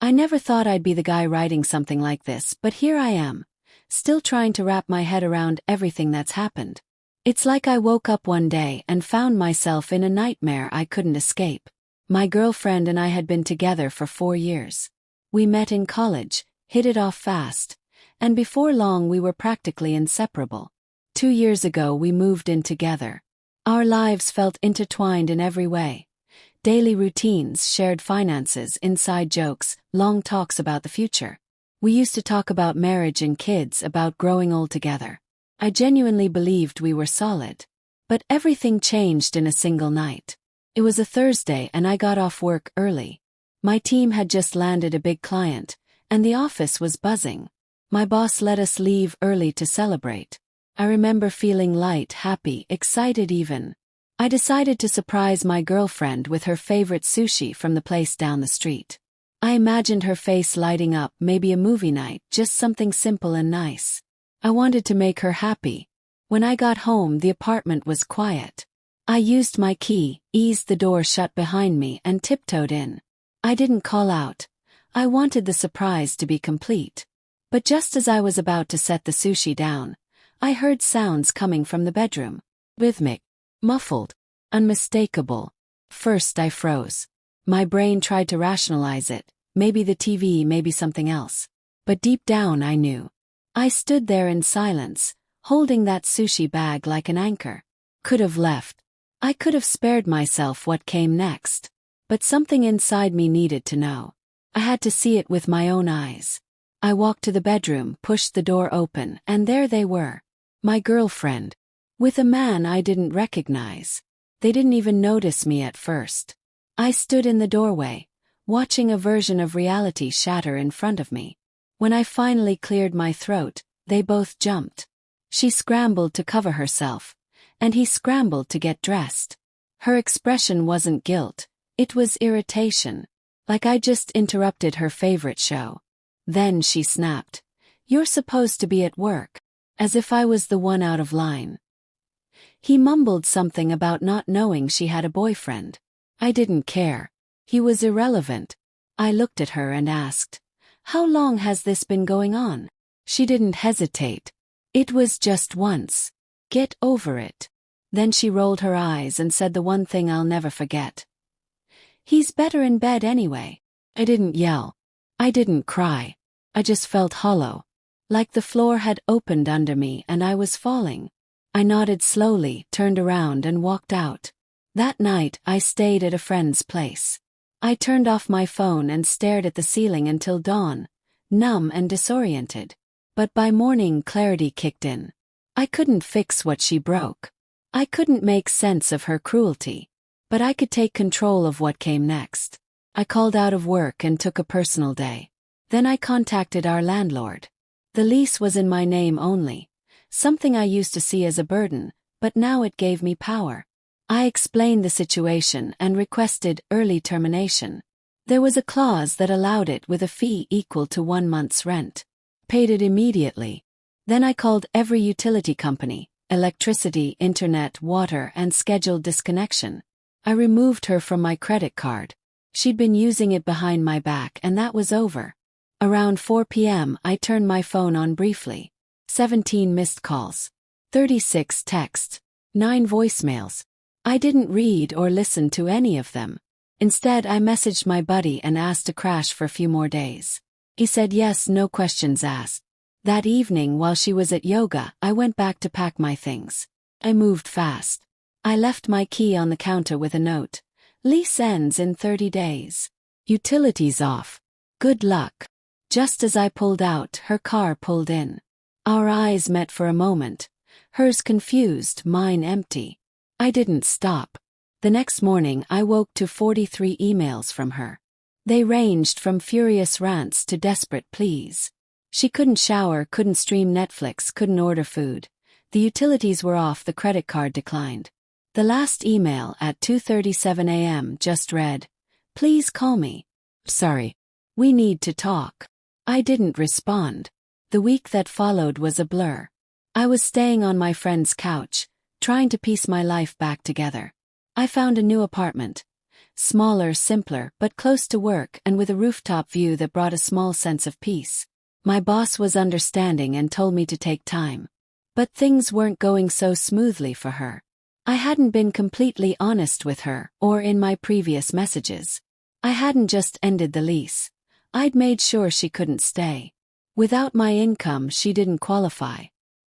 I never thought I'd be the guy writing something like this, but here I am, still trying to wrap my head around everything that's happened. It's like I woke up one day and found myself in a nightmare I couldn't escape. My girlfriend and I had been together for 4 years. We met in college, hit it off fast, and before long we were practically inseparable. 2 years ago we moved in together. Our lives felt intertwined in every way. Daily routines, shared finances, inside jokes, long talks about the future. We used to talk about marriage and kids, about growing old together. I genuinely believed we were solid. But everything changed in a single night. It was a Thursday and I got off work early. My team had just landed a big client, and the office was buzzing. My boss let us leave early to celebrate. I remember feeling light, happy, excited even. I decided to surprise my girlfriend with her favorite sushi from the place down the street. I imagined her face lighting up, maybe a movie night, just something simple and nice. I wanted to make her happy. When I got home, the apartment was quiet. I used my key, eased the door shut behind me, and tiptoed in. I didn't call out. I wanted the surprise to be complete. But just as I was about to set the sushi down, I heard sounds coming from the bedroom. Rhythmic, muffled, unmistakable. First I froze. My brain tried to rationalize it. Maybe the TV, maybe something else. But deep down I knew. I stood there in silence, holding that sushi bag like an anchor. Could have left. I could have spared myself what came next. But something inside me needed to know. I had to see it with my own eyes. I walked to the bedroom, pushed the door open, and there they were. My girlfriend. With a man I didn't recognize. They didn't even notice me at first. I stood in the doorway, watching a version of reality shatter in front of me. When I finally cleared my throat, they both jumped. She scrambled to cover herself, and he scrambled to get dressed. Her expression wasn't guilt, it was irritation, like I just interrupted her favorite show. Then she snapped, "You're supposed to be at work," as if I was the one out of line. He mumbled something about not knowing she had a boyfriend. I didn't care. He was irrelevant. I looked at her and asked, "How long has this been going on?" She didn't hesitate. "It was just once. Get over it." Then she rolled her eyes and said the one thing I'll never forget. "He's better in bed anyway." I didn't yell. I didn't cry. I just felt hollow. Like the floor had opened under me and I was falling. I nodded slowly, turned around and walked out. That night I stayed at a friend's place. I turned off my phone and stared at the ceiling until dawn, numb and disoriented. But by morning clarity kicked in. I couldn't fix what she broke. I couldn't make sense of her cruelty. But I could take control of what came next. I called out of work and took a personal day. Then I contacted our landlord. The lease was in my name only, something I used to see as a burden, but now it gave me power. I explained the situation and requested early termination. There was a clause that allowed it with a fee equal to 1 month's rent. Paid it immediately. Then I called every utility company, electricity, internet, water, and scheduled disconnection. I removed her from my credit card. She'd been using it behind my back and that was over. Around 4 p.m. I turned my phone on briefly. 17 missed calls. 36 texts. 9 voicemails. I didn't read or listen to any of them. Instead I messaged my buddy and asked to crash for a few more days. He said yes, no questions asked. That evening while she was at yoga, I went back to pack my things. I moved fast. I left my key on the counter with a note. Lease ends in 30 days. Utilities off. Good luck. Just as I pulled out, her car pulled in. Our eyes met for a moment. Hers confused, mine empty. I didn't stop. The next morning I woke to 43 emails from her. They ranged from furious rants to desperate pleas. She couldn't shower, couldn't stream Netflix, couldn't order food. The utilities were off, the credit card declined. The last email at 2:37 a.m. just read, "Please call me. Sorry. We need to talk." I didn't respond. The week that followed was a blur. I was staying on my friend's couch, trying to piece my life back together. I found a new apartment, smaller, simpler, but close to work and with a rooftop view that brought a small sense of peace. My boss was understanding and told me to take time. But things weren't going so smoothly for her. I hadn't been completely honest with her, or in my previous messages. I hadn't just ended the lease. I'd made sure she couldn't stay. Without my income, she didn't qualify.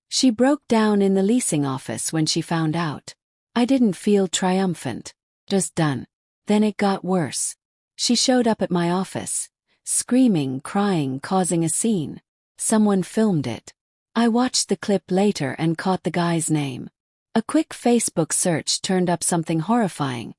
She broke down in the leasing office when she found out. I didn't feel triumphant. Just done. Then it got worse. She showed up at my office, screaming, crying, causing a scene. Someone filmed it. I watched the clip later and caught the guy's name. A quick Facebook search turned up something horrifying.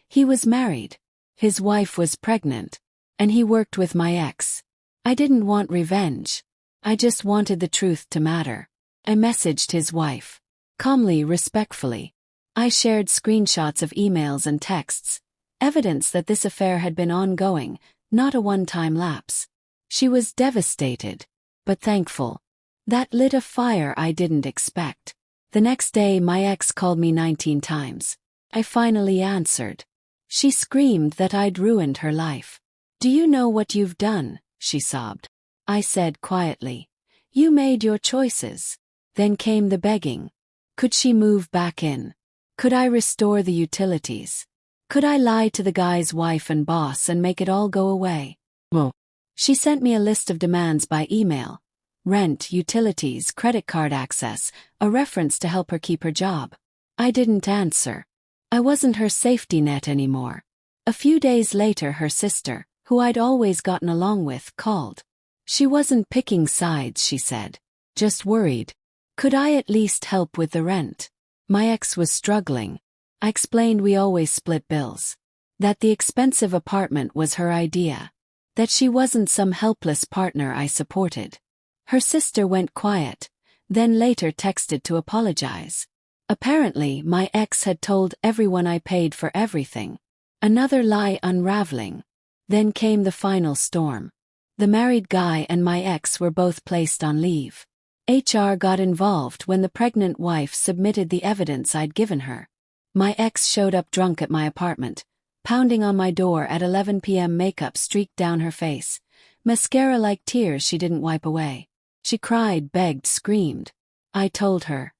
He was married. His wife was pregnant. And he worked with my ex. I didn't want revenge. I just wanted the truth to matter. I messaged his wife. Calmly, respectfully. I shared screenshots of emails and texts. Evidence that this affair had been ongoing, not a one-time lapse. She was devastated, but thankful. That lit a fire I didn't expect. The next day my ex called me 19 times. I finally answered. She screamed that I'd ruined her life. "Do you know what you've done?" she sobbed. I said quietly. "You made your choices." Then came the begging. Could she move back in? Could I restore the utilities? Could I lie to the guy's wife and boss and make it all go away? Well, she sent me a list of demands by email. Rent, utilities, credit card access, a reference to help her keep her job. I didn't answer. I wasn't her safety net anymore. A few days later her sister, who I'd always gotten along with, called. She wasn't picking sides, she said. Just worried. Could I at least help with the rent? My ex was struggling. I explained we always split bills. That the expensive apartment was her idea. That she wasn't some helpless partner I supported. Her sister went quiet, then later texted to apologize. Apparently, my ex had told everyone I paid for everything. Another lie unraveling. Then came the final storm. The married guy and my ex were both placed on leave. HR got involved when the pregnant wife submitted the evidence I'd given her. My ex showed up drunk at my apartment, pounding on my door at 11 p.m. Makeup streaked down her face, mascara like tears she didn't wipe away. She cried, begged, screamed. I told her,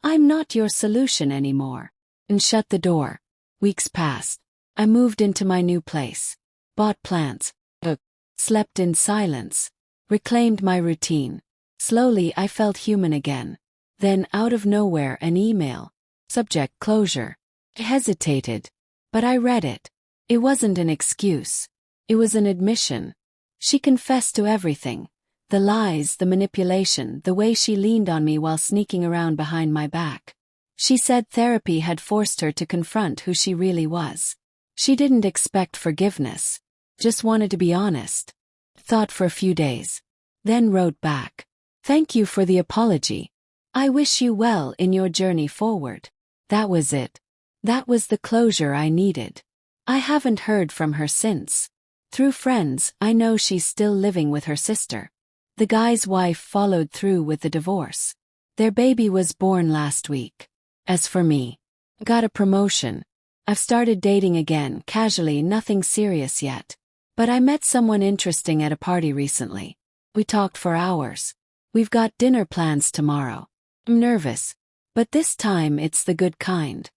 "I'm not your solution anymore," and shut the door. Weeks passed. I moved into my new place. Bought plants. Slept in silence. Reclaimed my routine. Slowly I felt human again. Then, out of nowhere, an email. Subject: closure. I hesitated. But I read it. It wasn't an excuse. It was an admission. She confessed to everything. The lies, the manipulation, the way she leaned on me while sneaking around behind my back. She said therapy had forced her to confront who she really was. She didn't expect forgiveness. Just wanted to be honest. Thought for a few days. Then wrote back. "Thank you for the apology. I wish you well in your journey forward." That was it. That was the closure I needed. I haven't heard from her since. Through friends, I know she's still living with her sister. The guy's wife followed through with the divorce. Their baby was born last week. As for me, got a promotion. I've started dating again, casually, nothing serious yet. But I met someone interesting at a party recently. We talked for hours. We've got dinner plans tomorrow. I'm nervous. But this time it's the good kind.